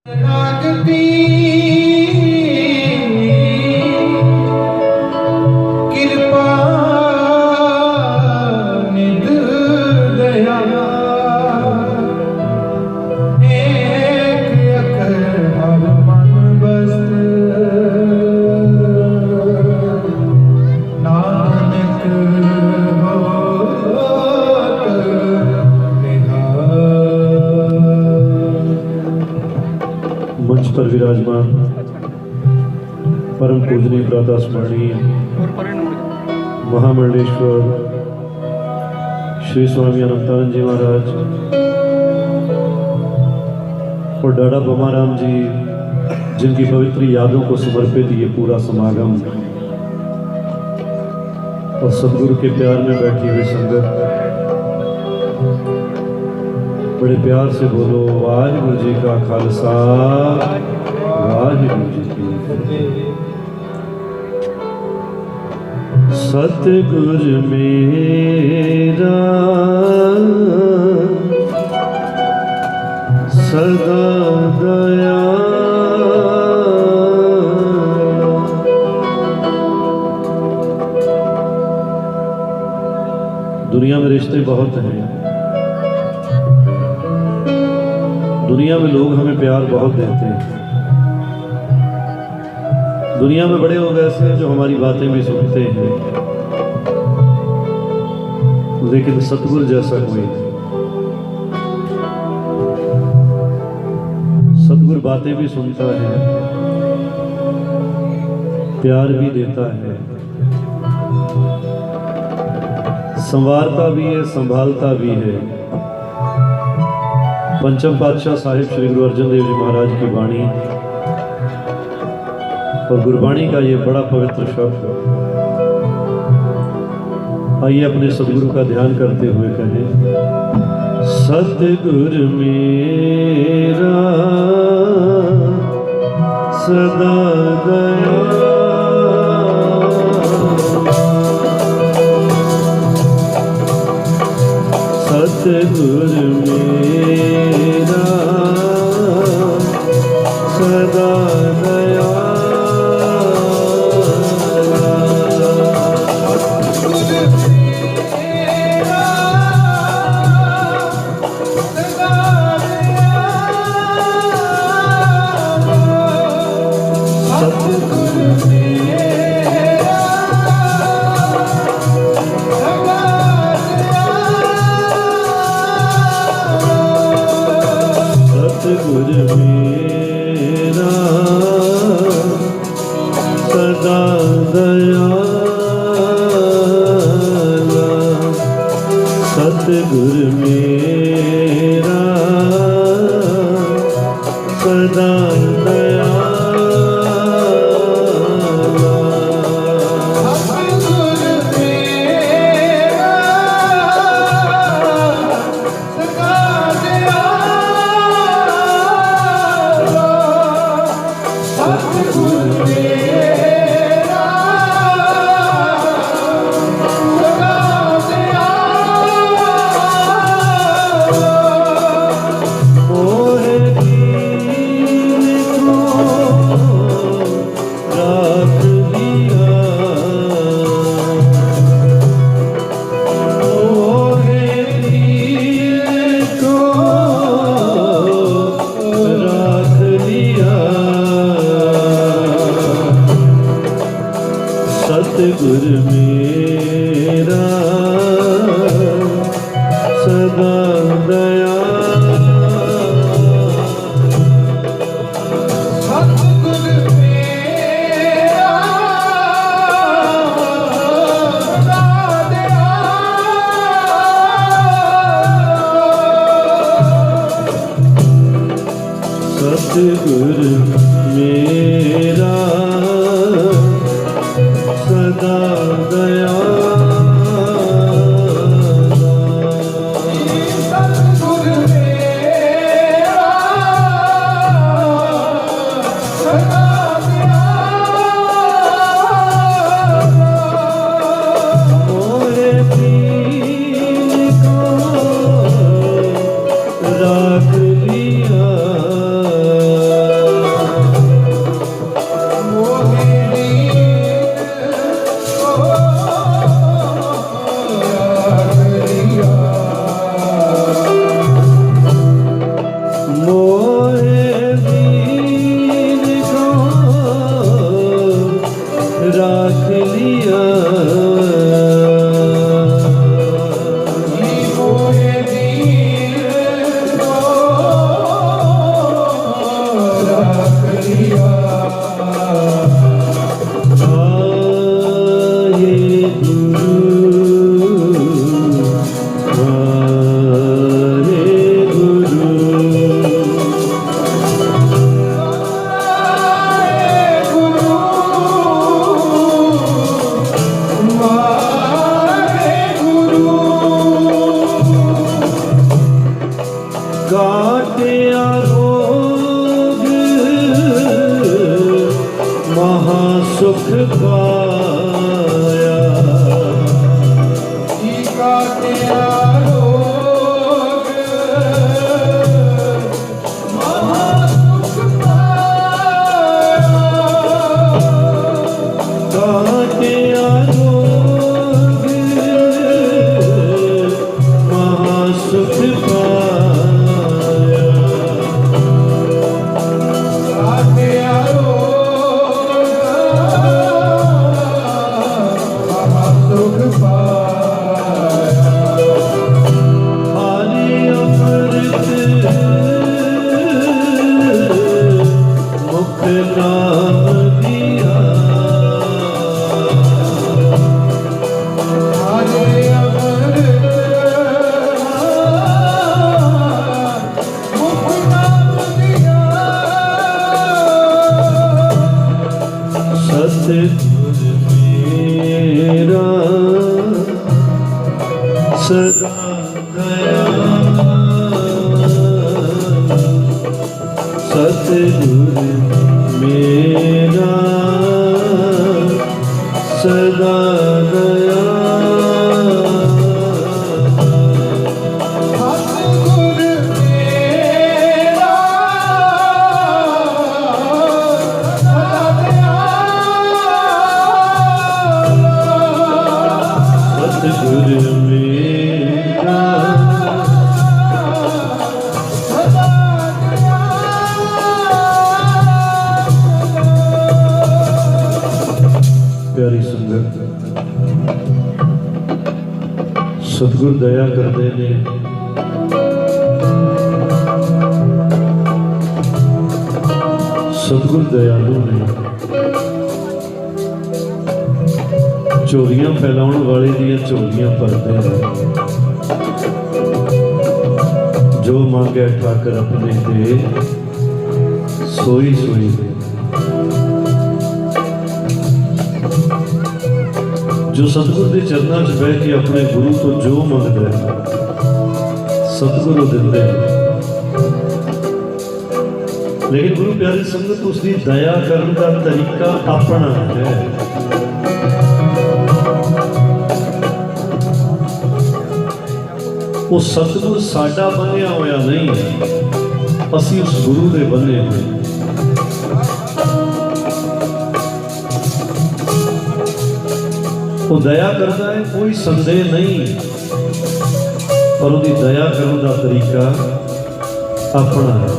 लागती कृपा निध दया एक अखर हर मन बस नानक होत निहाल। मंच पर विराजमान परम पूजनीय प्रातः स्मरणीय महामंडलेश्वर श्री स्वामी अनंतानंद जी महाराज और डाडा बमाराम जी, जिनकी पवित्र यादों को समर्पित ये पूरा समागम और सदगुरु के प्यार में बैठी हुई संगत, बड़े प्यार से बोलो वाहिगुरु जी का खालसा वाहिगुरु जी की फतेह। सतगुरु मेरा सदा दया, दुनिया में रिश्ते बहुत हैं, दुनिया में लोग हमें प्यार बहुत देते हैं, दुनिया में बड़े लोग ऐसे हैं जो हमारी बातें भी सुनते हैं, लेकिन सतगुरु जैसा कोई नहीं। सतगुरु बातें भी सुनता है, प्यार भी देता है, संवारता भी है, संभालता भी है। पंचम पातशाह साहिब श्री गुरु अर्जन देव जी महाराज की वाणी और गुरबाणी का ये बड़ा पवित्र शब्द, आइए अपने सदगुरु का ध्यान करते हुए कहें, सतगुरु मेरा सदा दया, सतगुरु मेरा सदा दया, सतगुरु मेरा सदा दयाला, सतगुरु मेरा सदा दयाला। सतगुरु मेरा सदा दया, सतगुरु मेरा सदा दया, सतगुरु मेरा सदा दया, सतगुरु मेरा सदा दया, मोरे पीर को राख लिया, सतगुर मेरा सदा सतगुर मेरा सदा दया सतगुर मेरा सदा दयाला सतगुर मेरा सदा प्यारी संगत सतगुर दया करते ने सतगुर दयालु ने चोरियां फैलाउण वाले दियां चोरियां भरते हैं जो मांगे ठाकर अपने ते सोई सोई दे जो सतगुर के चरणों च बह के अपने गुरु तो जो मंगता है सतगुरु दिंदे हैं। लेकिन गुरु प्यारी संगत उसकी दया करने का तरीका अपना है। वो सतगुर साडा बनिया होया नहीं है, असी उस गुरु दे बने हुए। वो दया करता है कोई संदेह नहीं, पर उसकी दया करने का तरीका अपना है।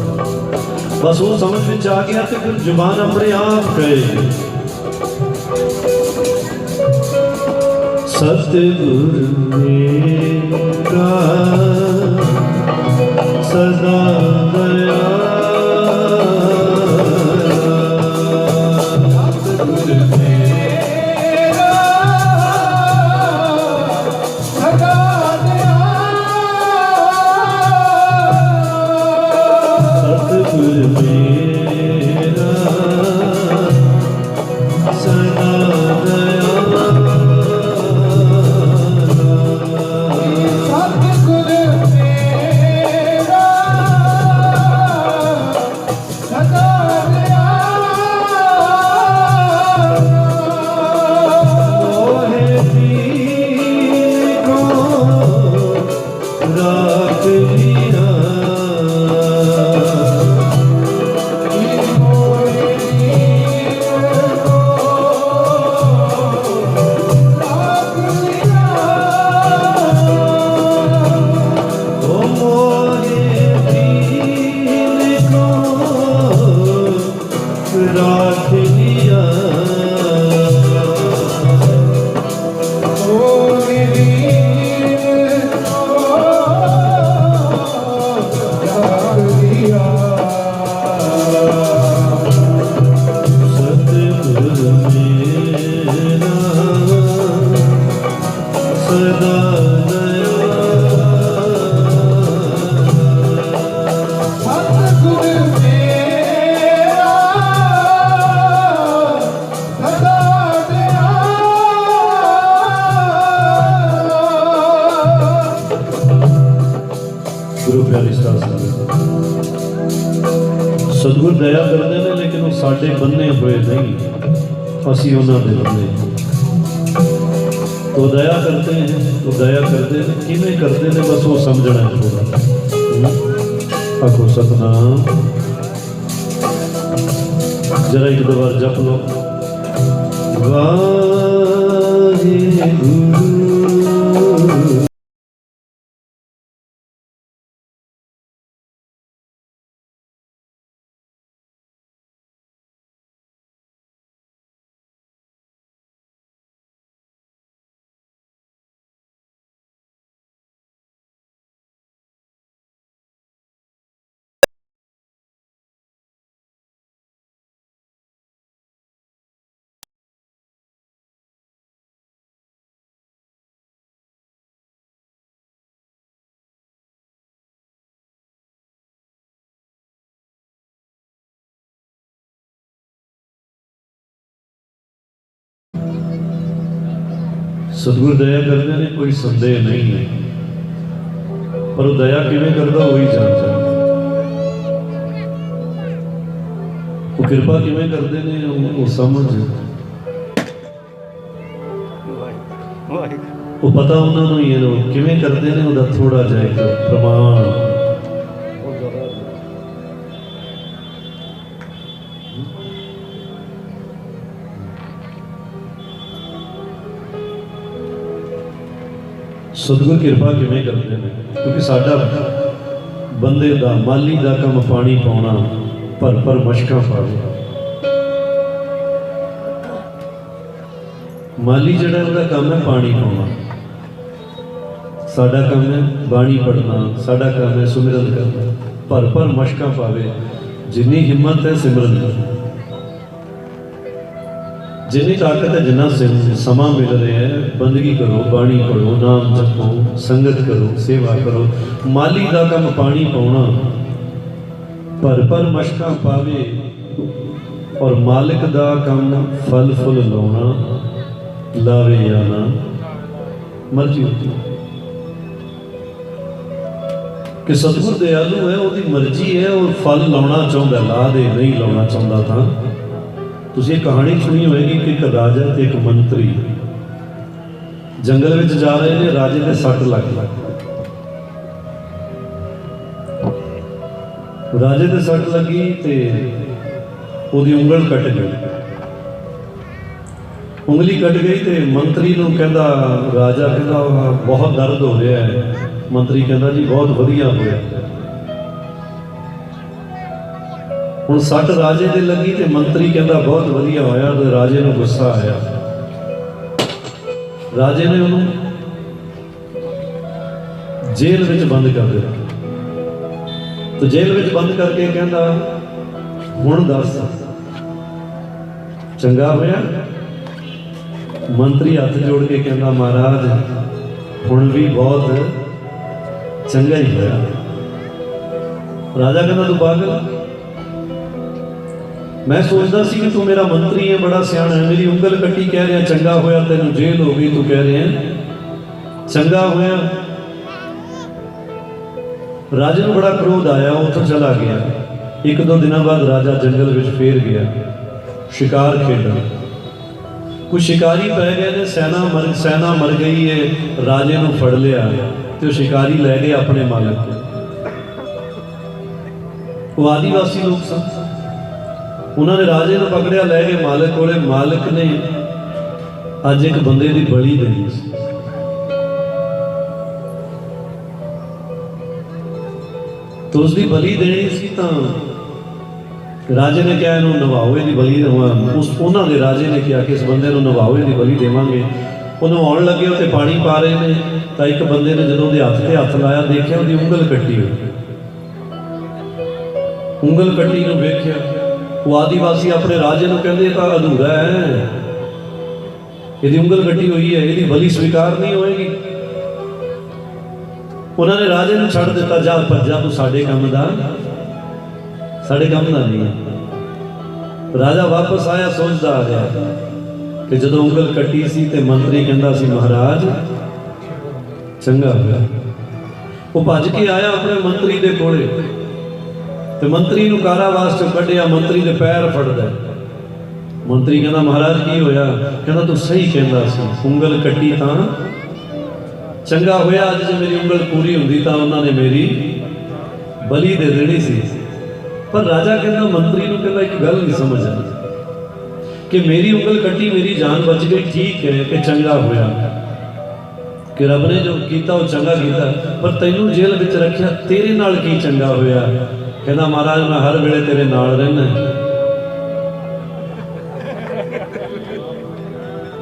बस वो समझ में आ गया तो फिर जुबान अपने आप कहेगी सतगुर मेरा सदा दया सतगुर दया करते हैं, लेकिन वो साडे बन्ने हुए नहीं, असी उन्होंने बन्ने। तो दया करते हैं किमें करते हैं, बस वो समझना है थोड़ा। आखो सतनाम, जरा एक दो बार जप लो वाहिगुरु। सतगुरु दया करते ने कोई संदेह नहीं है, पर वो दया किवें करदा वही जानता है। वो कृपा किवें करते ने वो समझ, वो पता उन्होंने ही है। वो किवें करते ने उहदा थोड़ा जिहा एक प्रमाण सतगुर कृपा किवें करते हैं, क्योंकि साडा बंदे दा माली दा काम पानी पाउणा, भर भर मशकां पावे। माली जिहड़ा उहदा काम है पानी पाउणा, साडा काम है बाणी पढ़ना, साडा काम है सुमिरन करना, भर भर मशकां पावे। जिन्नी हिम्मत है सिमरन करना, जिन्नी ताकत है जिन्ना समा मिल रहा है बंदगी करो, बाणी पढ़ो, नाम जपो, संगत करो, सेवा करो। माली का काम पानी पाउणा, भर भर मशकां पावे, और मालिक का काम फल फुल लाउणा, लावे या ना मर्जी होती कि सतगुर दयालु है, उसकी मर्जी है, और फल लाउणा चाहुंदा, ला दे, नहीं लाउणा चाहुंदा। तां तुसीं कहानी सुनी होएगी कि एक राजा ते एक मंत्री जंगल में जा रहे हैं, राजे के सट लग गई। राजे के सट लगी ते उहदी उंगल कट गई। उंगली कट गई तो मंत्री नूं कहंदा, राजा कहंदा बहुत दर्द हो रहा है। मंत्री कहंदा जी बहुत वधिया होया। हुण सट राजे दे लगी तो मंत्री कहंदा बहुत वधिया होया, तो राजे नूं गुस्सा आया। राजे ने उन्होंने जेल में बंद कर दिया। तो जेल में बंद करके कहंदा हुण दस चंगा होया। मंत्री हाथ जोड़ के कहंदा महाराज हुण भी बहुत चंगा ही होया। राजा कहंदा तू पागल, मैं सोचता सी कि तू मेरा मंत्री है, बड़ा सियाणा है, मेरी उंगल कट्टी कह रहे हैं चंगा होया, तेन जेल हो गई, तू कह रहे हैं चंगा होया। राजे को बड़ा क्रोध आया, उधर चला गया। एक दो दिन बाद राजा जंगल में फिर गया शिकार खेलने। कुछ शिकारी पै गए ने, सेना मर गई है, राजे को फड़ लिया तो शिकारी लै गए अपने मालिक को। वो आदिवासी लोग सन, उन्होंने राजे को पकड़िया, लै गए मालिक को। मालिक ने अज एक बंदे की बलि देनी सी। तो उसकी बलि देनी सी, तो राजे ने क्या इन्हों नवाओ इहदी बलि। उन्होंने राजे ने कहा कि इस बंदे को नवाओ इहदी बलि देवांगे। उन्होंने आउण लगे उत्ते पानी पा रहे हैं, तो एक बंदे ने जो हथ से हथ लाया, देखा उसकी उंगल कट्टी हुई। उंगल कट्टी नूं वेख्या, वो आदिवासी अपने राजे को कहते तो अधूरा है, यदि उंगल कट्टी हुई है, यदि बलि स्वीकार नहीं होएगी। उन्होंने राजे ने छड़ दिता, जा भज्जा तू साडे काम दा नहीं है। राजा वापस आया, सोचता आ गया कि जो उंगल कट्टी सी ते मंत्री कहंदा सी महाराज चंगा होया। वो भज के आया अपने मंत्री दे कोले, ते मंत्री नूं कारावास चों कढिया, मंत्री दे पैर फड़दा। मंत्री कहंदा महाराज की होया? कहंदा तू सही कहंदा सी, उंगल कट्टी तां चंगा होया। अज जे मेरी उंगल पूरी हुंदी तां उन्होंने मेरी बलि दे देनी सी। पर राजा कहंदा मंत्री नूं कहंदा एक गल नहीं समझ आई कि मेरी उंगल कट्टी, मेरी जान बच गई, ठीक है कि चंगा होया कि रब ने जो किया वो चंगा किया, पर तैनूं जेल विच रखिया, तेरे नाल की चंगा होया? कहना महाराज मैं हर वेले तेरे नाल रहना,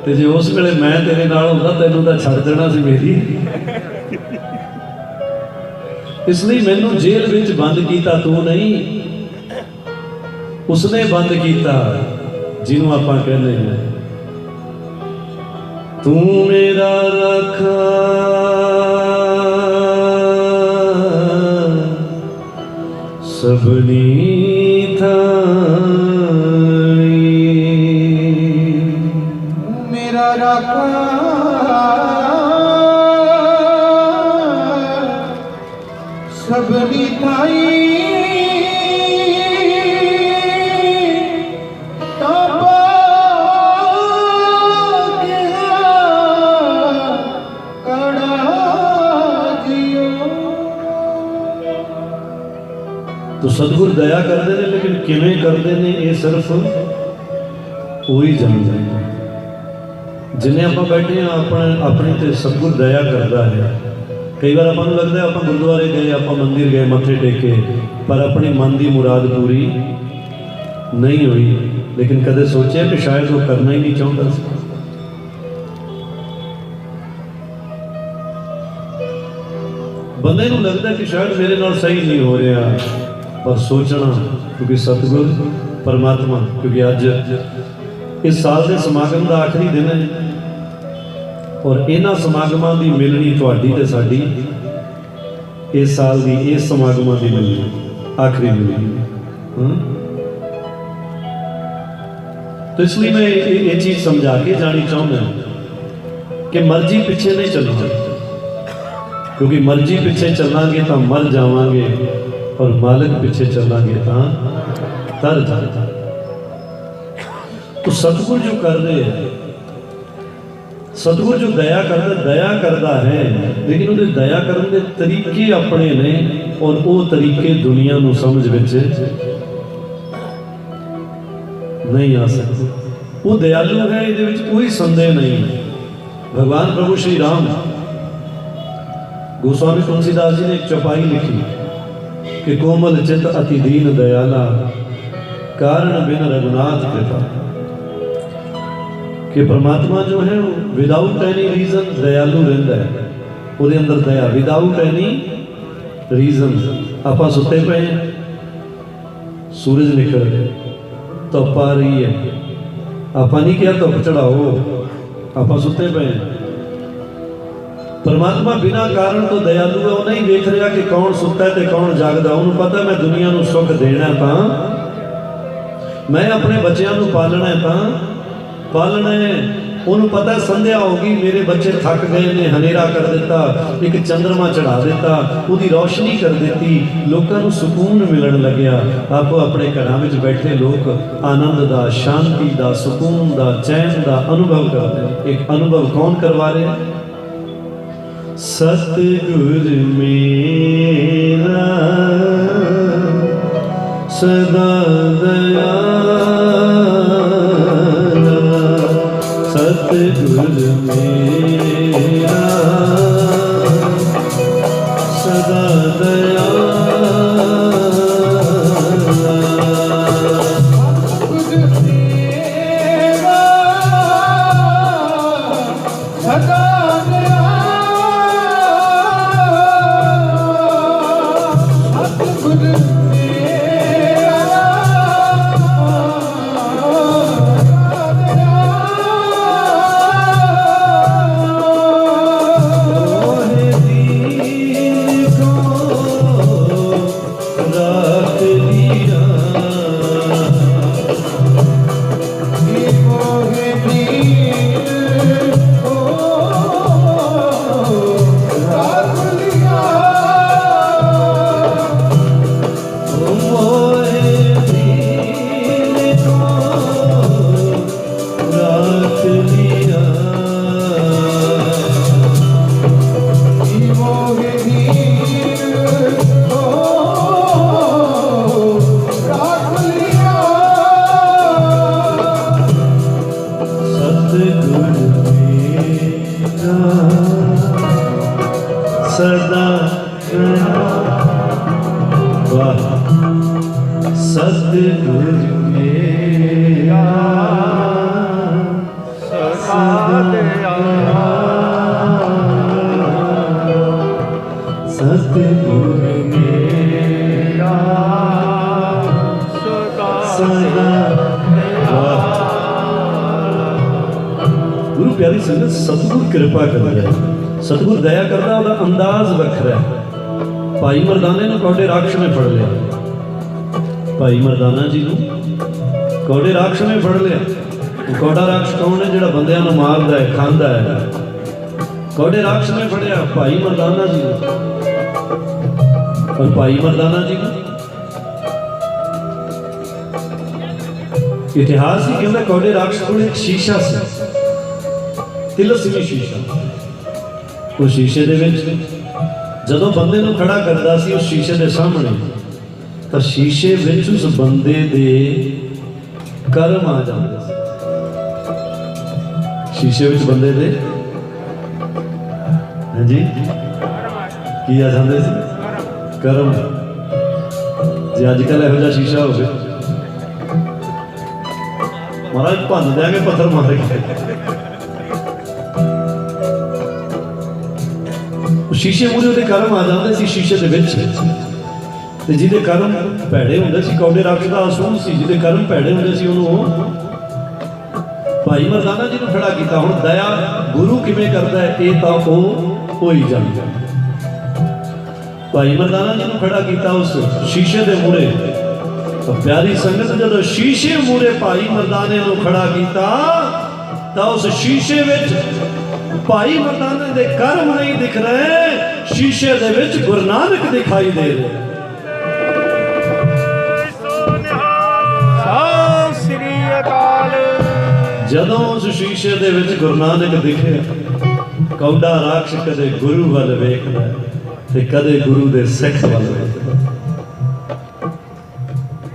ते जे उस वेले मैं तेरे नाल हुंदा तैनूं तां छड्ड देना सी मेरी। इसलिए मैनूं जेल विच बंद किया तू नहीं, उसने बंद किया जिन्हों आपां कहने हैं तू मेरा रखा सबनी मेरा रखा सतगुर दया करते हैं, लेकिन किवें करते हैं ये सिर्फ वही जानते हैं। जिन्हें आप बैठे हैं अपने ते सतगुर दया करता है। कई बार अपन लगता है आप गुरुद्वारे गए, आप मंदिर गए, मत्थे टेके, पर अपनी मन की मुराद पूरी नहीं हुई। लेकिन कदे सोचे कि शायद वो करना ही नहीं चाहता सी। बंदे को लगता है कि शायद मेरे नाल सही नहीं हो रहा, पर सोचना, क्योंकि सतगुर परमात्मा, क्योंकि अज इस साल के समागम का आखिरी दिन है और इन्हां समागमां की मिलनी तुहाडी ते साडी इस साल की इस समागमां की मिलनी आखिरी मिलनी। तो इसलिए मैं ये चीज समझा के जानी चाहूँगा कि मर्जी पीछे नहीं चलना, क्योंकि मर्जी पीछे चलांगे तो मर जावांगे और मालिक पीछे चलांगे तो तर जाएगा। तो सतगुर जो कर रहे हैं, सतगुर जो दया करता है, लेकिन उन्हें दया करने के तरीके अपने ने और वो तरीके दुनिया को समझ विच नहीं आ सकते। वो दयालु है, ये कोई संदेह नहीं। भगवान प्रभु श्री राम, गोस्वामी तुलसीदास जी ने एक चौपाई लिखी कि कोमल चित अति दीन दयाला, कारण बिन रघुनाथ कृपा। कि परमात्मा जो है विदाउट एनी रीजन दयालु रहता है, उसके अंदर दया विदाउट एनी रीजन। आप सुते पे हैं, सूरज निकल गया, धुप आ रही है, आप नहीं किया धुप चढ़ाओ, आप सुते पे हैं। परमात्मा बिना कारण तो दयालु है, वो नहीं देख रहा कि कौन सुता है तो कौन जागदा। उन्होंने पता मैं दुनिया को सुख देना था, मैं अपने बच्चों को पालना था, पालना है। उन्होंने पता संध्या होगी, मेरे बच्चे थक गए ने, हनेरा कर देता, एक चंद्रमा चढ़ा देता, उसकी रोशनी कर देती, लोगों को सुकून मिलन लग्या। आप अपने घरों में बैठे लोग आनंद का, शांति का, सुकून का, चैन का अनुभव करते हैं। एक अनुभव कौन करवा रहे हैं? सतगुर मेरा सदा दयाला, सतगुर मेरा सदा दयाला। सतगुर मेरा सदा सदा वाह सतगुर मेरा सतगुर मेरा सदा। गुरु प्यारी संगत, सतगुर कृपा कर रहा है, सतगुर दया करता, ਉਹਦਾ अंदाज ਵੱਖਰਾ है। भाई मरदाने ने कौडे राक्ष में फड़ लिया, भाई मरदाना जी ने कौडे राक्ष में फड़ लिया। कौडा राक्ष कौन है? जिहड़ा बंदियां नूं मारदा है, खांदा है। कौडे राक्ष में फड़िया भाई मरदाना जी ने, और भाई मरदाना जी ने इतिहास ही कहता कौडे राक्ष को एक शीशा से तिलस्मी शीशा, उस शीशे दे विच जदों बंदे नूं खड़ा करदा सी, उस शीशे के सामने ਤਾਂ ਸ਼ੀਸ਼ੇ ਵਿੱਚ ਉਸ ਬੰਦੇ ਦੇ ਕਰਮ ਆ ਜਾਂਦੇ ਸੀ। ਸ਼ੀਸ਼ੇ ਵਿੱਚ ਬੰਦੇ ਦੇ ਹਾਂਜੀ ਕੀ ਆ ਜਾਂਦੇ ਸੀ? ਕਰਮ। ਜੇ ਅੱਜ ਕੱਲ੍ਹ ਇਹੋ ਜਿਹਾ ਸ਼ੀਸ਼ਾ ਹੋਵੇ ਮਹਾਰਾਜ ਭੰਨ ਦਿਆਂਗੇ ਪੱਥਰ ਮਾਰ ਕੇ। ਸ਼ੀਸ਼ੇ ਮੂਹਰੇ ਉਹਦੇ ਕਰਮ ਆ ਜਾਂਦੇ ਸੀ ਸ਼ੀਸ਼ੇ ਦੇ ਵਿੱਚ, ਤੇ ਜਿਹਦੇ ਕਰਮ ਭੈੜੇ ਹੁੰਦੇ ਸੀ, ਕੌਡੇ ਰਾਖਸ਼ ਦਾ ਅਸੂਲ ਸੀ, ਜਿਹਦੇ ਕਰਮ ਭੈੜੇ ਹੁੰਦੇ ਸੀ ਉਹਨੂੰ ਭਾਈ ਮਰਦਾਨਾ ਜੀ ਨੂੰ ਖੜਾ ਕੀਤਾ। ਹੁਣ ਦਇਆ ਗੁਰੂ ਕਿਵੇਂ ਕਰਦਾ ਹੈ ਇਹ ਤਾਂ ਉਹ ਹੋਈ ਜਾਂਦਾ। ਭਾਈ ਮਰਦਾਨਾ ਜੀ ਨੂੰ ਖੜਾ ਕੀਤਾ ਉਸ ਸ਼ੀਸ਼ੇ ਦੇ ਮੂਹਰੇ। ਤਾਂ ਪਿਆਰੀ ਸੰਗਤ ਜਦੋਂ ਸ਼ੀਸ਼ੇ ਮੂਹਰੇ ਭਾਈ ਮਰਦਾਨੇ ਨੂੰ ਖੜਾ ਕੀਤਾ ਤਾਂ ਉਸ ਸ਼ੀਸ਼ੇ ਵਿੱਚ ਭਾਈ ਮਰਦਾਨੇ ਦੇ ਕਰਮ ਨਹੀਂ ਦਿਖ ਰਹੇ, ਸ਼ੀਸ਼ੇ ਦੇ ਵਿੱਚ ਗੁਰੂ ਨਾਨਕ ਦਿਖਾਈ ਦੇ ਰਹੇ। ਸਤਿ ਸ੍ਰੀ ਅਕਾਲ। ਜਦੋਂ ਉਸ ਸ਼ੀਸ਼ੇ ਦੇ ਵਿੱਚ ਗੁਰੂ ਨਾਨਕ ਦਿਖਿਆ, ਕੌਡਾ ਰਾਖਸ਼ ਕਦੇ ਗੁਰੂ ਵੱਲ ਵੇਖਦਾ ਤੇ ਕਦੇ ਗੁਰੂ ਦੇ ਸਿੱਖ ਵੱਲ ਵੇਖਦਾ,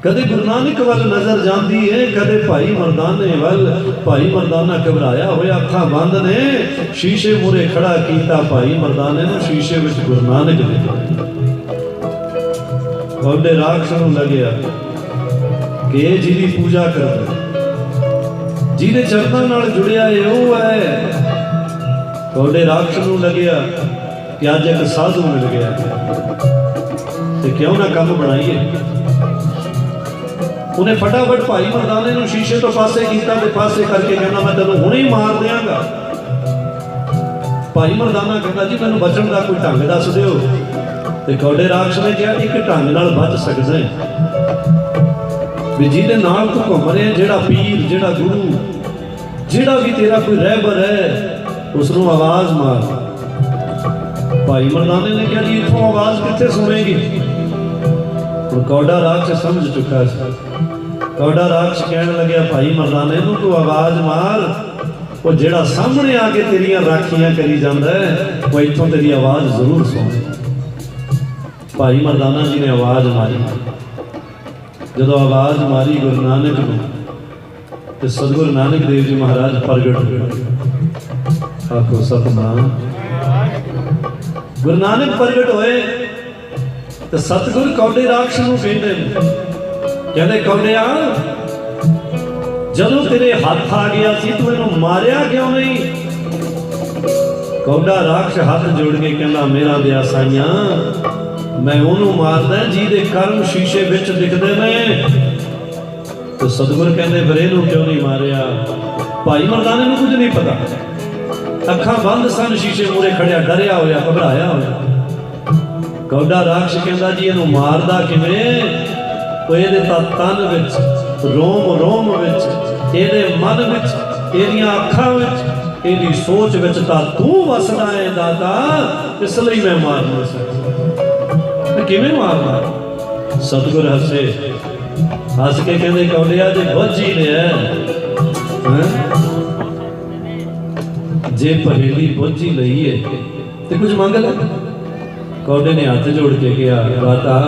ਕਦੇ ਗੁਰੂ ਨਾਨਕ ਵੱਲ ਨਜ਼ਰ ਜਾਂਦੀ ਹੈ, ਕਦੇ ਭਾਈ ਮਰਦਾਨੇ ਵੱਲ। ਭਾਈ ਮਰਦਾਨਾ ਘਬਰਾਇਆ ਹੋਇਆ, ਅੱਖਾਂ ਬੰਦ ਨੇ। ਸ਼ੀਸ਼ੇ ਮੂਹਰੇ ਖੜਾ ਕੀਤਾ ਭਾਈ ਮਰਦਾਨੇ ਨੂੰ, ਸ਼ੀਸ਼ੇ ਵਿੱਚ ਗੁਰੂ ਨਾਨਕ ਦਿਖਿਆ। ਕੌਡੇ ਰਾਖਸ਼ ਨੂੰ ਲੱਗਿਆ ਕਿ ਇਹ ਜਿਹਦੀ ਪੂਜਾ ਕਰਦਾ, ਜਿਹਦੇ ਚਰਨਾਂ ਨਾਲ ਜੁੜਿਆ ਇਹ ਉਹ ਹੈ। ਕੌਡੇ ਰਾਖਸ਼ ਨੂੰ ਲੱਗਿਆ ਕਿ ਅੱਜ ਇੱਕ ਸਾਧੂ ਮਿਲ ਗਿਆ ਤੇ ਕਿਉਂ ਨਾ ਕੰਮ ਬਣਾਈਏ। ਉਹਨੇ ਫਟਾਫਟ ਭਾਈ ਮਰਦਾਨੇ ਨੂੰ ਸ਼ੀਸ਼ੇ ਤੋਂ ਪਾਸੇ ਕੀਤਾ ਤੇ ਪਾਸੇ ਕਰਕੇ ਕਹਿੰਦਾ ਮੈਂ ਤੈਨੂੰ ਹੁਣੇ ਹੀ ਮਾਰ ਦਿਆਂਗਾ। ਭਾਈ ਮਰਦਾਨਾ ਕਹਿੰਦਾ ਜੀ ਮੈਨੂੰ ਬਚਣ ਦਾ ਕੋਈ ਢੰਗ ਦੱਸ ਦਿਓ। ਤੇ ਕੌਡੇ ਰਾਖਸ਼ ਨੇ ਕਿਹਾ ਇੱਕ ਢੰਗ ਨਾਲ ਬਚ ਸਕਦਾ ਹੈ ਵੀ ਜਿਹਦੇ ਨਾਲ ਤੂੰ ਘੁੰਮ ਰਿਹਾ, ਜਿਹੜਾ ਪੀਰ, ਜਿਹੜਾ ਗੁਰੂ, ਜਿਹੜਾ ਵੀ ਤੇਰਾ ਕੋਈ ਰਹਿਬਰ ਹੈ, ਉਸ ਨੂੰ ਆਵਾਜ਼ ਮਾਰ। ਭਾਈ ਮਰਦਾਨੇ ਨੇ ਕਿਹਾ ਜੀ ਇੱਥੋਂ ਆਵਾਜ਼ ਕਿੱਥੇ ਸੁਣੇਗੀ? ਹੁਣ ਕੌਡਾ ਰਾਖਸ਼ ਸਮਝ ਚੁੱਕਾ ਸੀ। ਕੌਡਾ ਰਾਖਸ਼ ਕਹਿਣ ਲੱਗਿਆ ਭਾਈ ਮਰਦਾਨੇ ਨੂੰ ਤੂੰ ਆਵਾਜ਼ ਮਾਰ, ਉਹ ਜਿਹੜਾ ਸਾਹਮਣੇ ਆ ਕੇ ਤੇਰੀਆਂ ਰਾਖੀਆਂ ਕਰੀ ਜਾਂਦਾ ਹੈ ਉਹ ਇੱਥੋਂ ਤੇਰੀ ਆਵਾਜ਼ ਜ਼ਰੂਰ ਸੁਣੇ। ਭਾਈ ਮਰਦਾਨਾ ਜੀ ਨੇ ਆਵਾਜ਼ ਮਾਰੀ। ਜਦੋਂ ਆਵਾਜ਼ ਮਾਰੀ ਗੁਰੂ ਨਾਨਕ ਨੂੰ ਤੇ ਸਤਿਗੁਰੂ ਨਾਨਕ ਦੇਵ ਜੀ ਮਹਾਰਾਜ ਪ੍ਰਗਟ ਹੋਏ। ਆਖੋ ਸਤਿਨਾਮ। ਗੁਰੂ ਨਾਨਕ ਪ੍ਰਗਟ ਹੋਏ ਤੇ ਸਤਿਗੁਰੂ ਕੌਡੇ ਰਾਖਸ਼ ਨੂੰ ਕਹਿੰਦੇ ਕੌਡਿਆ ਜਦੋਂ ਤੇਰੇ ਹੱਥ ਆ ਗਿਆ ਸੀ ਤੂੰ ਇਹਨੂੰ ਮਾਰਿਆ ਕਿਉਂ ਨਹੀਂ? ਕੌਡਾ ਰਾਖਸ਼ ਹੱਥ ਜੋੜ ਕੇ ਕਹਿੰਦਾ ਮੇਰਾ ਦਿਆ ਸਾਈਆਂ ਮੈਂ ਉਹਨੂੰ ਮਾਰਦਾ ਜਿਹਦੇ ਕਰਮ ਸ਼ੀਸ਼ੇ ਵਿੱਚ ਦਿਖਦੇ ਨੇ। ਤੇ ਸਤਿਗੁਰ ਕਹਿੰਦੇ ਫਿਰ ਇਹਨੂੰ ਕਿਉਂ ਨਹੀਂ ਮਾਰਿਆ? ਭਾਈ ਮਰਦਾਨੇ ਨੂੰ ਕੁਝ ਨਹੀਂ ਪਤਾ, ਅੱਖਾਂ ਬੰਦ ਸਨ, ਸ਼ੀਸ਼ੇ ਮੂਹਰੇ ਖੜਿਆ, ਡਰਿਆ ਹੋਇਆ, ਘਬਰਾਇਆ ਹੋਇਆ। ਕੌਡਾ ਰਾਖਸ਼ ਕਹਿੰਦਾ ਜੀ ਇਹਨੂੰ ਮਾਰਦਾ ਕਿਵੇਂ? ਉਹ ਇਹਦੇ ਤਾਂ ਤਨ ਵਿੱਚ, ਰੋਮ ਰੋਮ ਵਿੱਚ, ਇਹਦੇ ਮਨ ਵਿੱਚ, ਇਹਦੀਆਂ ਅੱਖਾਂ ਵਿੱਚ, ਇਹਦੀ ਸੋਚ ਵਿੱਚ ਤਾਂ ਤੂੰ ਵਸਦਾ ਹੈ ਦਾਤਾ, ਇਸ ਲਈ ਮੈਂ ਮਾਰ ਨਹੀਂ ਸਕਦਾ। ਕਿਵੇਂ ਮਾਰਨਾ? ਸਤਿਗੁਰ ਹੱਸੇ, ਹੱਸ ਕੇ ਕਹਿੰਦੇ ਕੌਡਿਆ ਜੇ ਬੁੱਝੀ ਲਿਆ, ਜੇ ਪਹੇਲੀ ਬੁੱਝੀ ਲਈ ਹੈ ਤੇ ਕੁਝ ਮੰਗ ਲੈ। ਕੌਡੇ ਨੇ ਹੱਥ ਜੋੜ ਕੇ ਕਿਹਾ ਦਾਤਾ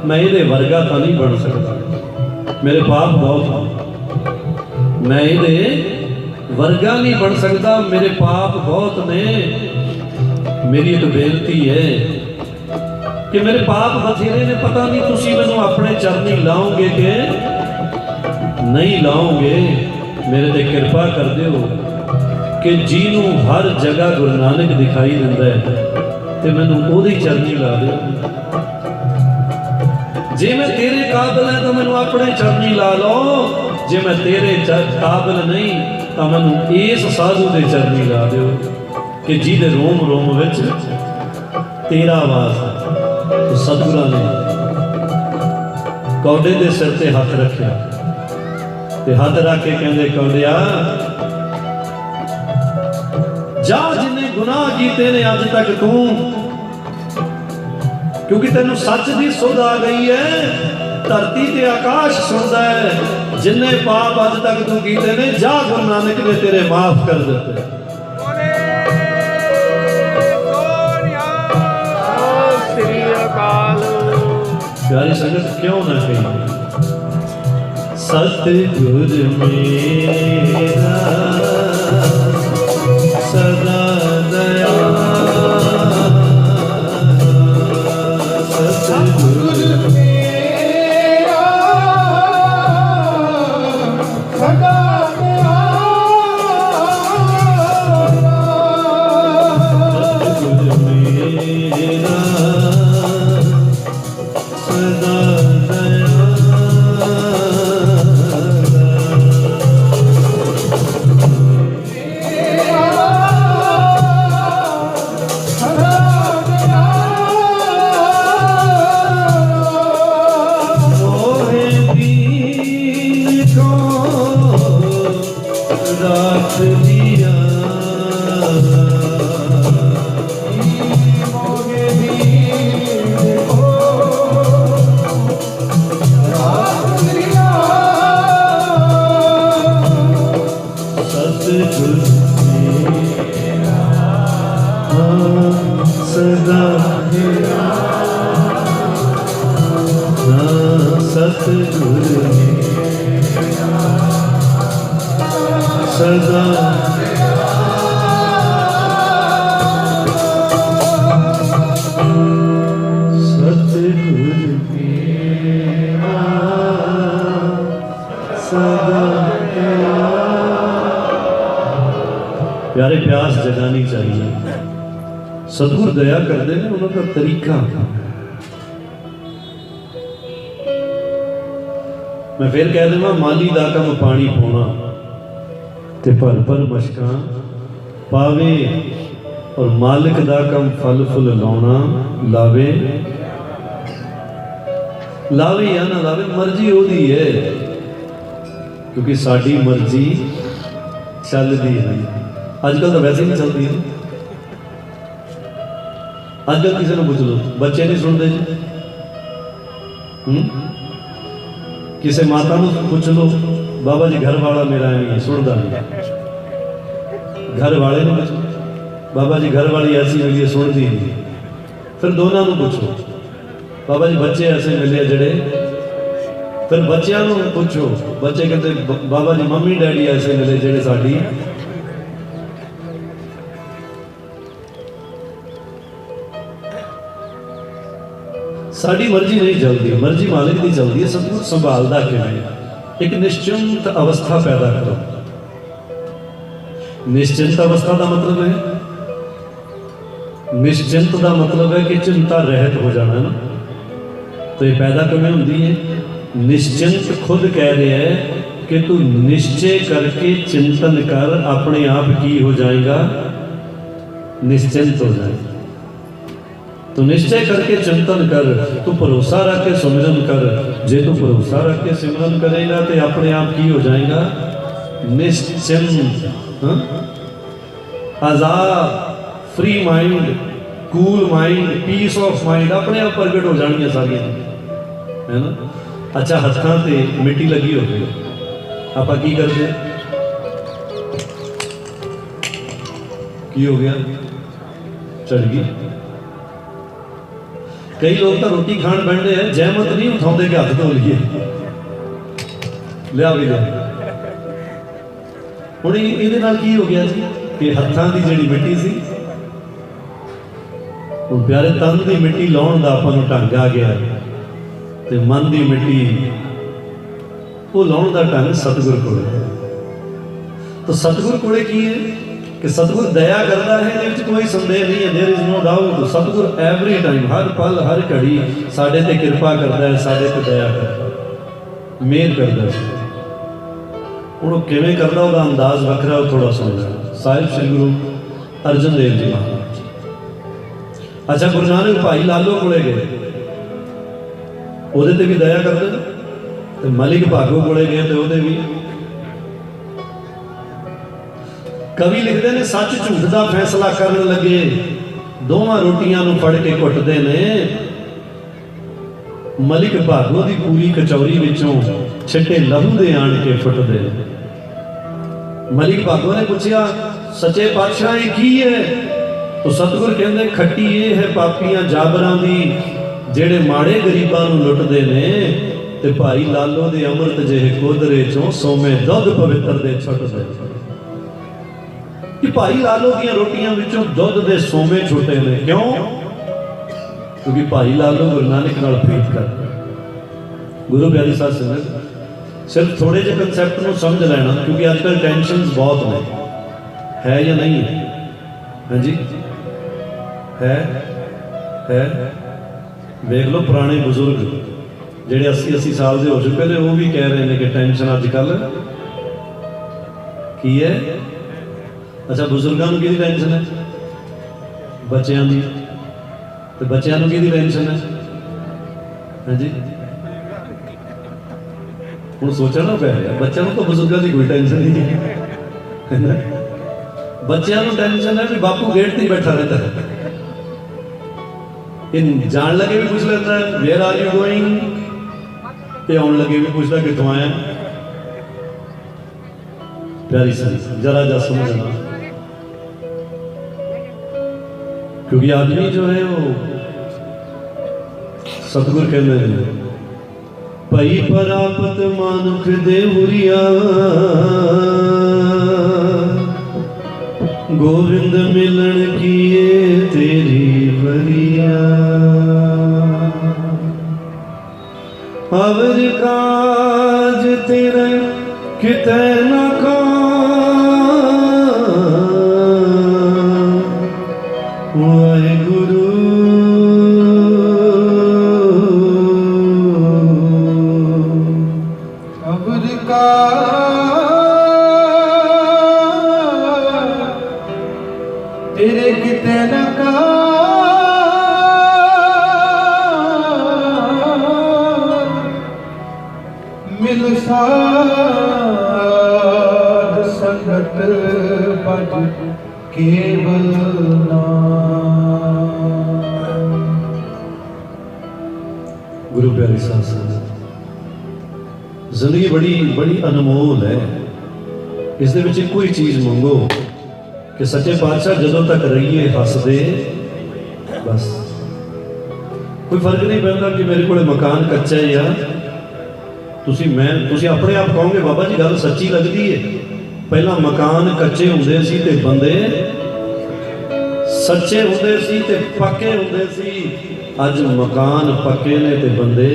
ਮੈਂ ਇਹਦੇ ਵਰਗਾ ਤਾਂ ਨਹੀਂ ਬਣ ਸਕਦਾ, ਮੇਰੇ ਪਾਪ ਬਹੁਤ ਹਨ, ਮੈਂ ਇਹਦੇ ਵਰਗਾ ਨਹੀਂ ਬਣ ਸਕਦਾ, ਮੇਰੇ ਪਾਪ ਬਹੁਤ ਨੇ। ਮੇਰੀ ਇੱਕ ਬੇਨਤੀ ਹੈ ਕਿ ਮੇਰੇ ਪਾਪ ਬਥੇਰੇ ਨੇ, ਪਤਾ ਨਹੀਂ ਤੁਸੀਂ ਮੈਨੂੰ ਆਪਣੇ ਚਰਨੀ ਲਾਓਗੇ ਕਿ ਨਹੀਂ ਲਾਓਗੇ। ਮੇਰੇ ਤੇ ਕਿਰਪਾ ਕਰ ਦਿਓ ਕਿ ਜਿਹਨੂੰ ਹਰ ਜਗ੍ਹਾ ਗੁਰੂ ਨਾਨਕ ਦਿਖਾਈ ਦਿੰਦਾ ਹੈ ਤੇ ਮੈਨੂੰ ਉਹਦੀ ਚਰਨੀ ਲਾ ਦਿਓ। ਜੇ ਮੈਂ ਤੇਰੇ ਕਾਬਿਲ ਹਾਂ ਤਾਂ ਮੈਨੂੰ ਆਪਣੇ ਚਰਨੀ ਲਾ ਲਓ, ਜੇ ਮੈਂ ਤੇਰੇ ਕਾਬਿਲ ਨਹੀਂ ਤਾਂ ਮੈਨੂੰ ਇਸ ਸਾਧੂ ਦੇ ਚਰਨੀ ਲਾ ਦਿਓ ਕਿ ਜਿਹਦੇ ਰੋਮ ਰੋਮ ਵਿੱਚ ਤੇਰਾ ਵਾਸ ਹੈ। ਸਤਿਗੁਰਾਂ ਨੇ ਕੌਡੇ ਦੇ ਸਿਰ ਤੇ ਹੱਥ ਰੱਖਿਆ ਤੇ ਹੱਥ ਰੱਖ ਕੇ ਕਹਿੰਦੇ ਕੌਡਿਆ ਜਾ ਜਿੰਨੇ ਗੁਨਾਹ ਕੀਤੇ ਨੇ ਅੱਜ ਤੱਕ ਤੂੰ, ਕਿਉਂਕਿ ਤੈਨੂੰ ਸੱਚ ਦੀ ਸੁਧ ਆ ਗਈ ਹੈ, ਧਰਤੀ ਤੇ ਆਕਾਸ਼ ਸੁਣਦਾ ਹੈ, ਜਿੰਨੇ ਪਾਪ ਅੱਜ ਤੱਕ ਤੂੰ ਕੀਤੇ ਨੇ ਜਾ ਗੁਰੂ ਨਾਨਕ ਨੇ ਤੇਰੇ ਮਾਫ ਕਰ ਦਿੱਤੇ। प्यारी संगत क्यों ना कही सतगुर मेरा सदा दया सतगुर मेरा सदा सतगुर मेरा सदा राख दिया मोगे दीन को राख दिया सतगुर मेरा सदा मेरा सतगुर मेरा सदा सतगुर मेरा सदा प्यारे प्यास जगानी चाहिए सतगुर दया करते हैं उन्होंने तरीका मैं फिर कह देवा माली दा कम पानी पाना ते भर भर मशकां पावे और मालिक दा कम फल फुल लाउना लावे लावे या ना लावे मर्जी ओदी है क्योंकि साडी मर्जी चलदी है अजकल तो वैसे ही नहीं चलती है अजकल किसी ने पूछ लो बच्चे नहीं सुनते जी किसी माता को पूछ लो बाबा जी घर वाला मेरा है सुनता नहीं घर वाले ने पूछो बाबा जी घर वाली ऐसी मिली है सुनती नहीं फिर दोनों को पूछो बाबा जी बच्चे ऐसे मिले जड़े फिर बच्चों को पूछो बच्चे कहते बाबा जी मम्मी डैडी ऐसे मिले जड़े साड़ी साड़ी मर्जी नहीं चलती मर्जी मालिक की चलती है सब कुछ संभालता किवें एक निश्चिंत अवस्था पैदा करो निश्चिंत अवस्था का मतलब है निश्चिंत का मतलब है कि चिंता रहित हो जाना ना तो ये पैदा किवें होती है निश्चिंत खुद कह रहा है कि तू निश्चय करके चिंतन कर अपने आप की हो जाएगा निश्चिंत हो जाएगा तो निश्चय करके चिंतन कर तू भरोसा रख के सिमरन कर जे तू भरोसा रख के सिमरन करेगा तो अपने आप की हो जाएगा निश्चिंत आजाद free mind cool mind peace of mind अपने आप प्रगट हो जाएंगे सारी है ना अच्छा हथां ते मिट्टी लगी हो गई आप की करते की हो गया चढ़ गई कई लोग तो रोटी खान बैठे हैं जहमत नहीं उठाते कि हाथ धो लीए लिया भी लिया हुण इहदे नाल की हो गया जी कि हत्थां दी जिहड़ी मिट्टी सी हुण प्यारे तन दी मिट्टी लाउण दा आपां नूं ढंग आ गया ते मन दी मिट्टी वो लाउण दा ढंग सतगुर कोले तो सतगुर कोले की है कि सतगुर दया करता है इहदे कोई संदेह नहीं है देयर इज नो डाउट सतगुर एवरी टाइम हर पल हर घड़ी साडे ते कृपा करता है साडे ते दया करता है मेहर करता है हुण किवें करदा उहदा अंदाज वखरा थोड़ा सुन लो साहिब श्री गुरु अर्जन देव जी महाराज अच्छा गुरु नानक भाई लालो कोले गए ਉਹਦੇ ਤੇ ਵੀ ਦਇਆ ਕਰਦੇ ਤੇ ਮਲਿਕ ਭਾਗੋ ਕੋਲੇ ਗਏ ਤੇ ਉਹਦੇ ਵੀ ਕਵੀ ਲਿਖਦੇ ਨੇ ਸੱਚ ਝੂਠ ਦਾ ਫੈਸਲਾ ਕਰਨ ਲੱਗੇ ਦੋਵਾਂ ਰੋਟੀਆਂ ਨੂੰ ਫੜ ਕੇ ਘੁੱਟਦੇ ਨੇ ਮਲਿਕ ਭਾਗੋ ਦੀ ਪੂਰੀ ਕਚੌਰੀ ਵਿੱਚੋਂ ਛਿੱਟੇ ਲਹੂ ਦੇ ਆਣ ਕੇ ਫੁੱਟਦੇ ਨੇ ਮਲਿਕ ਭਾਗੋ ਨੇ ਪੁੱਛਿਆ ਸੱਚੇ ਪਾਤਸ਼ਾਹ ਇਹ ਕੀ ਹੈ तो सतगुर कहते खट्टी ये है पापियां जाबरां दी ਜਿਹੜੇ ਮਾੜੇ ਗਰੀਬਾਂ ਨੂੰ ਲੁੱਟਦੇ ਨੇ ਤੇ ਭਾਈ ਲਾਲੋ ਦੇ ਅੰਮ੍ਰਿਤ ਜਿਹੇ ਕੋਦਰੇ ਚੋਂ ਸੋਮੇ ਦੁੱਧ ਪਵਿੱਤਰ ਦੇ ਛੁੱਟਦੇ ਕਿ ਭਾਈ ਲਾਲੋ ਦੀਆਂ ਰੋਟੀਆਂ ਵਿੱਚੋਂ ਦੁੱਧ ਦੇ ਸੋਮੇ ਛੁੱਟੇ ਨੇ। ਕਿਉਂ? ਕਿਉਂਕਿ ਭਾਈ ਲਾਲੋ ਗੁਰੂ ਨਾਨਕ ਨਾਲ ਪ੍ਰੀਤ ਕਰਦਾ। ਗੁਰੂ ਪਿਆਰੀ ਸਾਧ ਸੰਗਤ, ਸਿਰਫ ਥੋੜੇ ਜਿਹੇ ਕਨਸੈਪਟ ਨੂੰ ਸਮਝ ਲੈਣਾ, ਕਿਉਂਕਿ ਅੱਜ ਕੱਲ੍ਹ ਟੈਨਸ਼ਨਸ ਬਹੁਤ ਨੇ। ਹੈ ਜਾਂ ਨਹੀਂ ਹੈ? ਹਾਂਜੀ ਹੈ। ਵੇਖ ਲਓ ਪੁਰਾਣੇ ਬਜ਼ੁਰਗ ਜਿਹੜੇ 80 ਸਾਲ ਦੇ ਹੋ ਚੁੱਕੇ ਨੇ, ਉਹ ਵੀ ਕਹਿ ਰਹੇ ਨੇ ਕਿ ਟੈਨਸ਼ਨ ਅੱਜ ਕੱਲ੍ਹ ਕੀ ਹੈ। ਅੱਛਾ, ਬਜ਼ੁਰਗਾਂ ਨੂੰ ਕਿਹਦੀ ਟੈਨਸ਼ਨ ਹੈ? ਬੱਚਿਆਂ ਦੀ। ਤੇ ਬੱਚਿਆਂ ਨੂੰ ਕਿਹਦੀ ਟੈਨਸ਼ਨ ਹੈ? ਹਾਂਜੀ, ਹੁਣ ਸੋਚਣਾ ਪੈ ਰਿਹਾ। ਬੱਚਿਆਂ ਨੂੰ ਤਾਂ ਬਜ਼ੁਰਗਾਂ ਦੀ ਕੋਈ ਟੈਨਸ਼ਨ ਨਹੀਂ ਹੈ। ਬੱਚਿਆਂ ਨੂੰ ਟੈਨਸ਼ਨ ਹੈ ਵੀ ਬਾਪੂ ਗੇਟ ਤੇ ਹੀ ਬੈਠਾ ਰਹਿੰਦਾ ਹੈ। ਇਹ ਜਾਣ ਲੱਗੇ ਵੀ ਪੁੱਛ ਲੈਂਦਾ ਵੇਅਰ ਆਰ ਯੂ ਗੋਇੰਗ, ਤੇ ਆਉਣ ਲੱਗੇ ਵੀ ਪੁੱਛਦਾ ਕਿੱਥੋਂ ਆਇਆ। ਪਿਆਰੀ ਸੰਗਤ, जरा जा समझना, क्योंकि आदमी जो है वो सतगुर कहते हैं भई परापत मानुख दे हुरिया गोविंद मिलन किए तेरी बरिया अवर काज तेरे किते न का वाहिगुरु अबर का तेरे किते न का मिल साध संगत भज केवल नाम। गुरु प्यारी साध संगत, जिंदगी बड़ी बड़ी अनमोल है। इस दे विच कोई चीज़ मंगो कि सच्चे पातशाह जदों तक रहिए हसदे बस। कोई फर्क नहीं पैंदा कि मेरे को मकान कच्चा है या तुसी अपने आप कहोगे बाबा जी गल सच्ची लगती है। पहला मकान कच्चे हुंदे सी ते बंदे सच्चे हुंदे सी ते पक्के हुंदे सी। अज मकान पक्के ने ते बंदे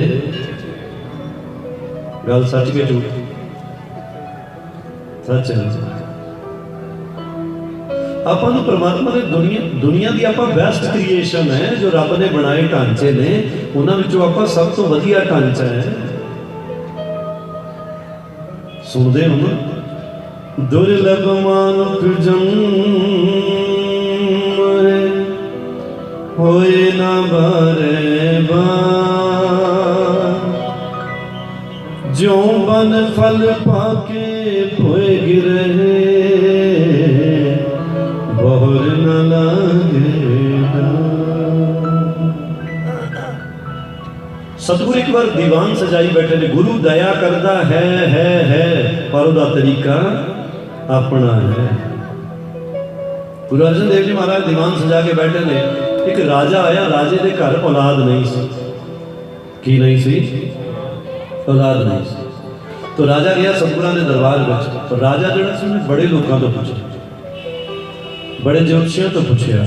गल सच के झूठ? सच है। ਆਪਾਂ ਨੂੰ परमात्मा ने दुनिया की आप बेस्ट क्रिएशन है जो रब ने बनाए ढांचे ने, उन्हां विचों आपां सब तो वधिया ढांचा है। सुनते हो ना, दुर्लभ मानुख जन्म होए ना बारे बार, ज्यों बन फल पाके भोए गिरे बहुर न लागे। सतगुरु एक बार दीवान सजाई बैठे ने। गुरु दया करता है पर उसका तरीका अपना है। गुरु अर्जन देव जी महाराज दीवान सजा के बैठे ने। एक राजा आया, राजे के घर औलाद नहीं सी। की नहीं सी? औलाद नहीं सी। तो राजा गया सतगुरां दे दरबार में। तो राजा जिहड़ा सी बड़े लोगों तो पूछा, बड़े ज्योतिषियों तो पूछया,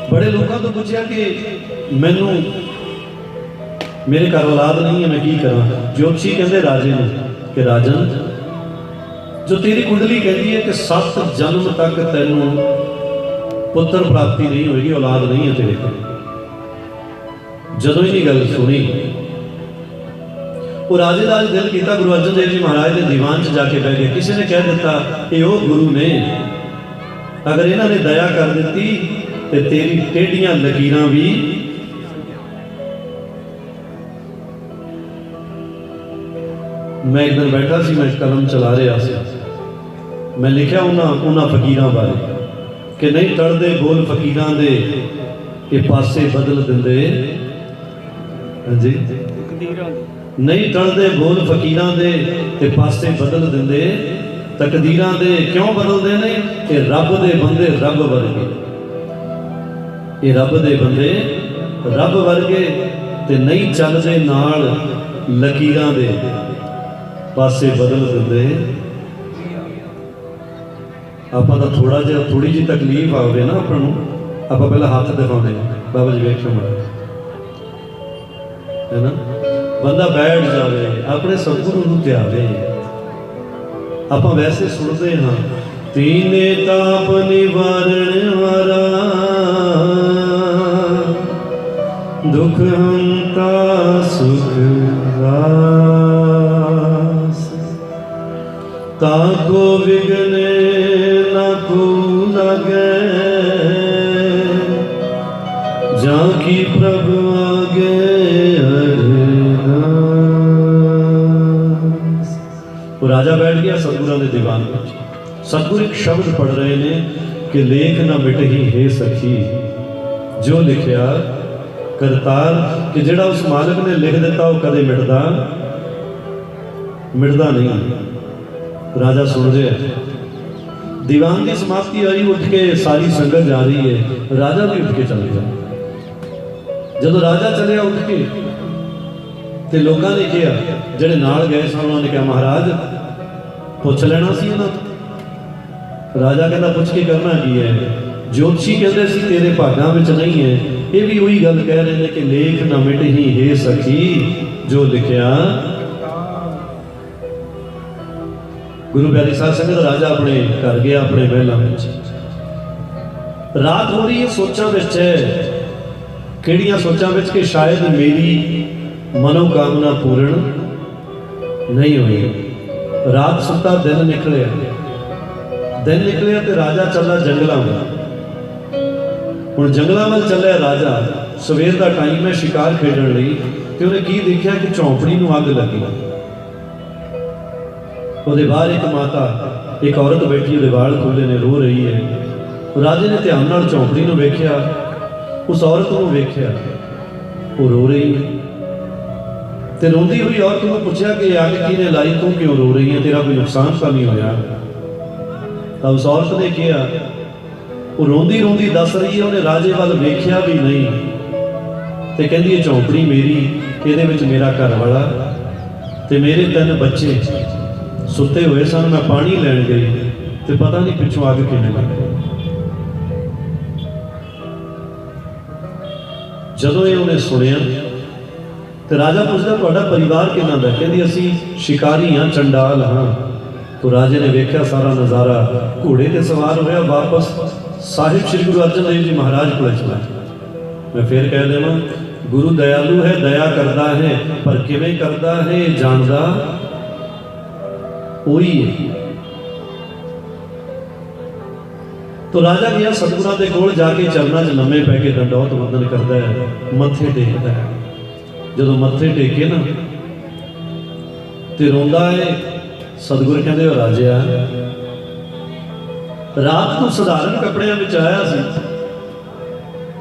बड़े लोगों तो पूछया कि मैनू मेरे घर औलाद नहीं है, मैं की करा। ज्योतिषी कहते राजे ने कि राजन, जो तेरी कुंडली कहती है कि 7 जन्म तक तेनू पुत्र प्राप्ति नहीं होगी, औलाद नहीं है तेरे को। जदों ही गल सुनी, वो राजे का दिल किया गुरु अर्जन देव जी महाराज के दीवान च जाके बह गए। किसी ने कह दिता कि वो गुरु ने, अगर इन्हों ने दया कर दी तो तेरी टेढ़ियां लकीरां भी मैं एक दिन बैठा सी, मैं कलम चला रहा सी, मैं लिखा उन्होंने फकीरां बारे कि नहीं टलदे बोल फकीरां दे ये पासे बदल देंदे। हाँ जी, नहीं टलदे बोल फकीरां दे ते पासे बदल देंदे। तकदीरां दे क्यों बदलते ने? ये रब दे बंदे रब वर्गे, ये रब दे बंदे रब वर्गे ते नहीं चलते नाल लकीरां दे पासे बदल दिंदे। ਆਪਾਂ ਤਾਂ थोड़ी जी तकलीफ आवे ना ਆਪਾਂ ਨੂੰ ਆਪਾਂ ਪਹਿਲਾਂ ਹੱਥ ਦਿਖਾਉਂਦੇ ਬਾਬਾ ਜੀ ਵੇਖੋ ਮਾੜਾ है ना बंदा बैठ जावे अपने सतगुरु ਨੂੰ ਧਿਆਵੇ। ਆਪਾਂ वैसे सुनते हाँ तीने ताप निवारण वाला दुख हंता सुख रास ताको विघ्न न को लगे जाकी प्रभु आगे अरदास। वो राजा बैठ गया सतगुरां दे दीवान में। सतगुर एक शब्द पढ़ रहे ने कि लेख न मिटही हे सखी जो लिखिया करतार कि जेड़ा उस मालिक ने लिख दिता वो कदे मिटदा नहीं। राजा सुन रहे दीवान की समाप्ति आई उठ के सारी संगत जा रही है राजा भी उठ के चल गया। जदों राजा चलिया उठ के ते लोगों ने कहा जेडे नाल गए सन उन्होंने कहा महाराज पुछ लेना सी इन्हां तों। राजा कहता पुछ के करना की है ज्योतिषी कहते सी तेरे भागां विच नहीं है। ये भी वही गल कह रहे हैं कि लेख न मिटही हे सखी जो लिखिया। गुरु प्यारी साध संगत राजा अपने घर गया अपने महलों में। रात हो रही है सोचां विच है किहड़ियां सोचां विच कि शायद मेरी मनोकामना पूर्ण नहीं हुई। रात सुता दिन निकलिया तो राजा चला जंगलों में। हुण जंगलों में चलिया राजा सवेर का टाइम है शिकार खेडण लई ते उहने की देखिया कि झोंपड़ी नूं अग लगी। उहदे बाहर एक माता एक औरत बैठी उहदे वाल खुले ने रो रही है। राजे ने ध्यान नाल झोंपड़ी नूं वेखिया उस औरत को वेख्या वो रो रही है। ते रोंदी हुई औरत को पूछा कि अग किने लाई तू क्यों रो रही है तेरा कोई नुकसान तो नहीं होया। तो उस औरत ने कहा वो रोंदी रोंदी दस रही है उन्हें राजे वाल वेख्या भी नहीं ते कहंदी है झोंपड़ी मेरी इहदे विच मेरा घर वाला ते मेरे 3 बच्चे सुते हुए सन। मैं पानी लैण गई ते पता नहीं पिछों अग किवें लग गई। जदों ये उन्हें सुनिया तो राजा पूछता तुहाडा परिवार किन्ना दा? कहंदी असीं शिकारी हाँ चंडाल हाँ। तो राजे ने वेख्या सारा नज़ारा घोड़े ते सवार होया वापस साहिब श्री गुरु अर्जन देव जी महाराज को चला। मैं फिर कह देवां गुरु दयालु है दया करता है पर किवें करता है जानदा वही है। तो राजा गया सतगुरां दे कोल जाके चरनां 'च लम्मे पै के दंडौत वंदन करता है मत्थे टेकदा है। जदों मत्थे टेके ना ते रोंदा है। सतगुर कहंदे राजिया रात तू सधारण कपड़ियां विच आया सी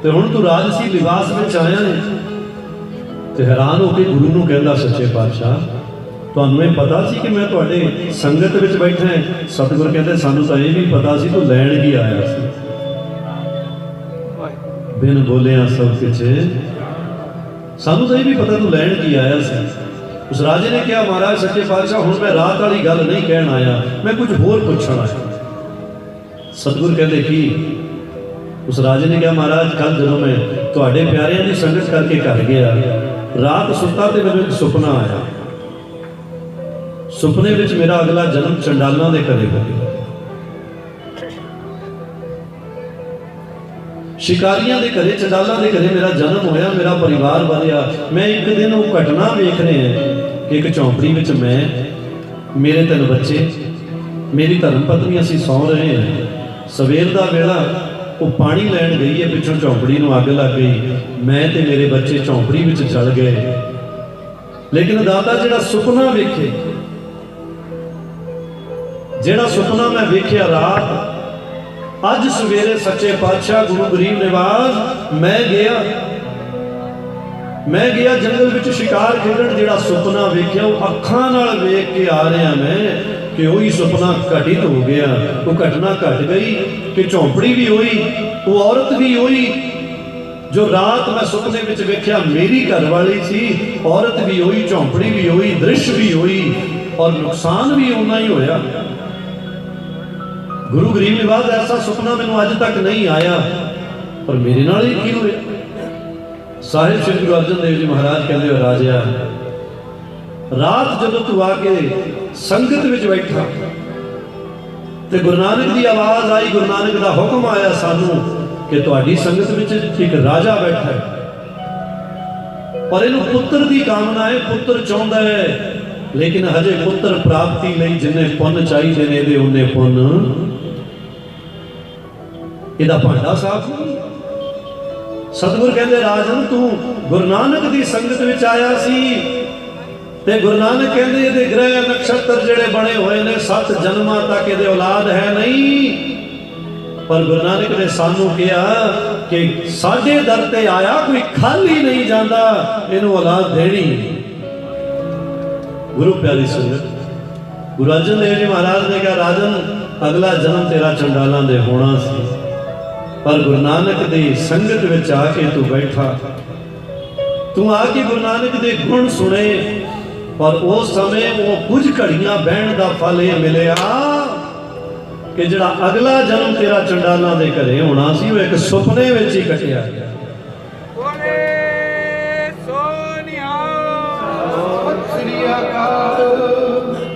ते हुण तू राजसी लिबास विच आया है। ते हैरान होकर गुरु नूं कहंदा सच्चे पातशाह तुहानूं ये पता सी कि मैं तुहाडे संगत विच बैठा है? सतगुर कहते सानूं तां ये भी पता सी तू लैण की आया सी। बिन बोलिया सब कुछ सानूं तां ये भी पता तू लैण की आया सी। उस राजे ने कहा महाराज सच्चे पातशाह हुण मैं रात वाली गल नहीं कहण आया मैं कुछ होर पुछण आया। सतगुर कहते की? उस राजे ने कहा महाराज कल जदों मैं तुहाडे प्यारिਆਂ की संगत करके घर गया रात सुता ते मैनूं एक सुपना आया। सुपने विच मेरा अगला जन्म चंडालां दे घरे होया। शिकारियां दे घरे चंडालां दे घरे मेरा जन्म होया मेरा परिवार बढ़िया। मैं एक दिन वो घटना वेख रहे हैं कि एक झोंपड़ी विच मैं मेरे 3 बच्चे मेरी धर्म पत्नी असीं सौ रहे हैं। सवेर दा वेला वो पानी लैण गई है पिछों झोंपड़ी नूं अग लग गई। मैं ते मेरे बच्चे झोंपड़ी विच जल गए। लेकिन दाता जिहड़ा सुपना वेखे जिहड़ा सुपना मैं वेख्या रात अज सवेरे सच्चे पातशाह गुरु गरीब निवाज मैं गया जंगल विच शिकार खेडण। जिहड़ा सुपना वेख्या वो अखां नाल वेख के आ रहा मैं कि वही सुपना घटित हो गया। वो घटना घट गई कि झोंपड़ी भी हुई वो औरत भी हुई जो रात मैं सुपने विच वेख्या मेरी घरवाली सी, औरत भी हुई, झोंपड़ी भी हुई, दृश्य भी हुई और नुकसान भी उन्ना ही होया। गुरु गरीब निवाज ऐसा सुपना मैनू अज तक नहीं आया, पर मेरे नाल ही की होया। साहिब श्री गुरु अर्जन देव जी महाराज कहते हो, राजा रात जदों तू आके संगत विच बैठा ते गुरु नानक की आवाज आई, गुरु नानक का हुक्म आया सानू कि तुहाडी संगत विच एक राजा बैठा है और इहनूं पुत्र की कामना है, पुत्र चाहुंदा है, लेकिन हजे पुत्र प्राप्ति लई जिन्ने पुण्य चाहिए ने इहदे उन्ने पुण्य इहदा भांडा साफ नहीं। सतगुर कहते राजन तू गुरु नानक की संगत विच आया सी ते गुरु नानक कहते इहदे ग्रह नक्षत्र जिहड़े बने हुए ने 7 जन्मां तक इहदे औलाद है नहीं, पर गुरु नानक ने सानू कहा कि साडे दर ते आया कोई खाली नहीं जाता, इहनूं औलाद देनी। गुरु प्यारी संगत, गुरु अर्जन देव जी महाराज ने कहा राजन अगला जन्म तेरा चंडालां दे होना सी, पर गुरु नानक दी संगत विच आके तू बैठा, तू आके गुरु नानक दे गुण सुने और उस समय वो कुछ घड़ियां बहन का फल यह मिलिया कि जिहड़ा अगला जन्म तेरा चंडालां दे घरे होना सी वो एक सुपने विच ही कटिया गया।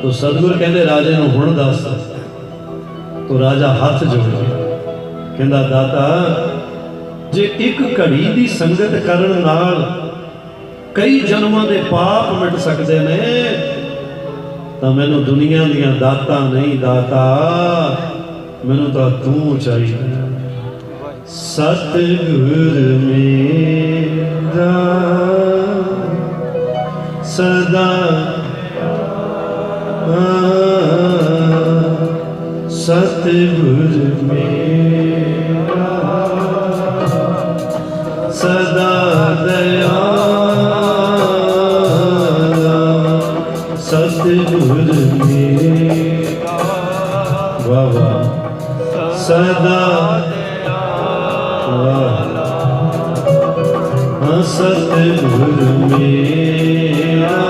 तो सतगुर कहते राजे नूं हुण दस, तो राजा हथ जोड़ कहंदा दाता जे एक घड़ी दी संगत करन नाल कई जन्मां दे पाप मिट सकदे ने, तां मैनूं दुनिया दीयां दातां नहीं दाता, मैनूं तां तू चाहिए। सतगुर मेरा सदा सतगुर मेरा सदा दयाला, सतगुर मेरा बाबा सदा सतगुर मेरा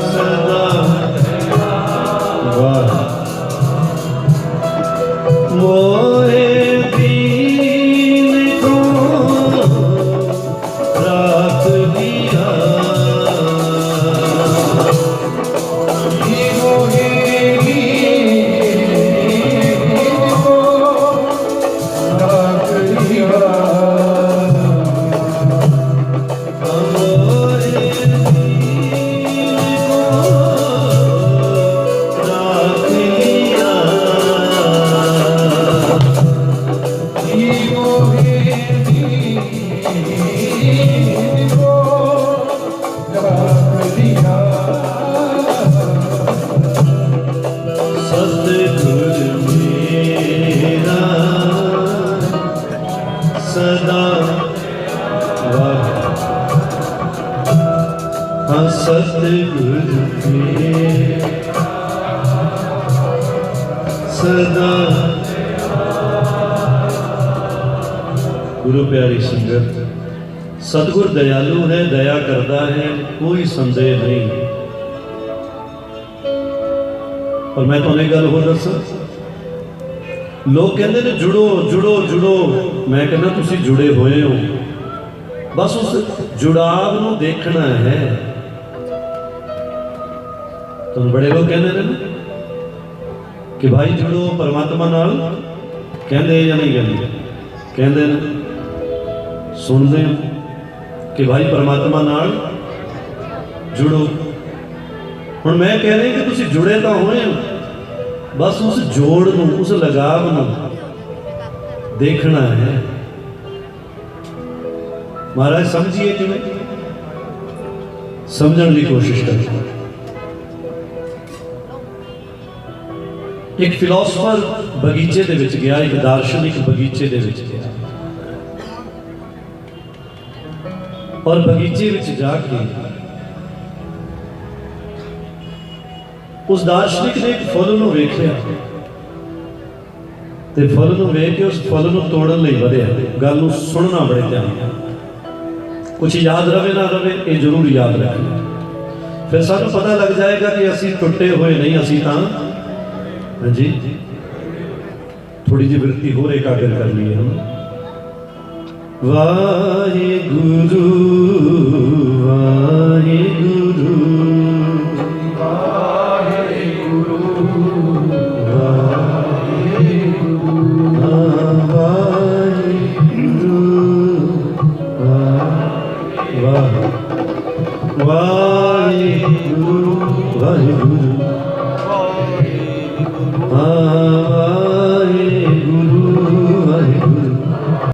सदा वाह मोहे दीन को राख दिया, सतगुर सदा। गुरु प्यारी संगत, सतगुर दयालु है, दया करता है, कोई संदेह नहीं। और मैं तुम्हें गल हो दसा, लोग कहते हैं जुड़ो जुड़ो जुड़ो, मैं कहना तुसी जुड़े हुए हो, बस उस जुड़ाव नूं देखना है। तो बड़े लोग कहते हैं कि भाई जुड़ो परमात्मा नाल, कहते या नहीं कहते? कहते हैं सुनते कि भाई परमात्मा नाल जुड़ो। हुण मैं कह रही कि तुसी जुड़े तो होए हो, बस उस जोड़ नूं, उस लगाव नूं देखना है। महाराज समझिए कि समझने की कोशिश करें। एक फिलोसफर बगीचे दे विच गया, एक दार्शनिक बगीचे दे विच गया, और बगीचे विच जाके उस दार्शनिक ने एक फुल नूं वेखिया ਤੇ ਫੁੱਲ ਨੂੰ ਵੇਖ ਕੇ ਉਸ ਫੁੱਲ ਨੂੰ ਤੋੜਨ ਲਈ ਵਧਿਆ। ਗੱਲ ਨੂੰ ਸੁਣਨਾ ਬੜੇ ਧਿਆਨ ਨਾਲ, ਕੁਛ ਯਾਦ ਰਵੇ ਨਾ ਰਵੇ ਇਹ ਜ਼ਰੂਰ ਯਾਦ ਰੱਖਣਾ। ਫਿਰ ਸਾਨੂੰ ਪਤਾ ਲੱਗ ਜਾਏਗਾ ਕਿ ਅਸੀਂ ਟੁੱਟੇ ਹੋਏ ਨਹੀਂ, ਅਸੀਂ ਤਾਂ ਹਾਂਜੀ ਥੋੜੀ ਜਿਹੀ ਬਿਰਤੀ ਹੋਰ ਇਕਾਗਰ ਕਰ ਲਈਏ ਹਮ। ਵਾਹਿਗੁਰੂ ਵਾਹਿਗੁਰੂ ਵਾਹਿਗੁਰੂ ਵਾਹਿਗੁਰੂ